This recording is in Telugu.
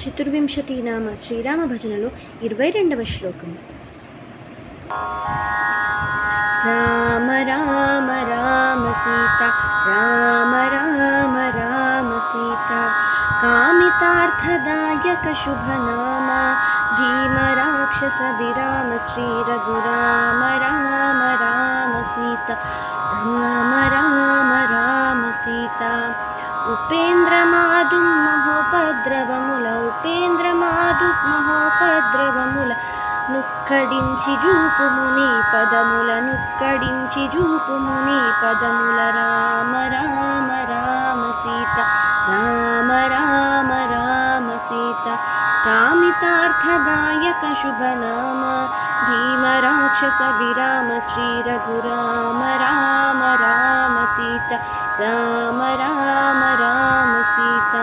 చతుర్వింశతినామ శ్రీరామ భజనలో 22వ శ్లోకము. రామ రామ రామ సీత రామ రామ రామ సీత కామితార్థదాయక శుభనామ భీమ రాక్షస విరామ శ్రీ రఘురామ రామ రామ సీత రామ రామ రామ సీత ఉపేంద్రమాదు మహోపద్రవముల ఉపేంద్రమాదు మహోపద్రవముల నుక్కడించి రూపుముని పదముల నుక్కడించి రూపుముని పదముల రామ రామ రామ సీత రామ రామ రామ సీత కామితార్థదాయక శుభనామ భీమ రాక్షస విరామ శ్రీ రఘురామ రామ రామ సీత రామ రామ రామ సీత.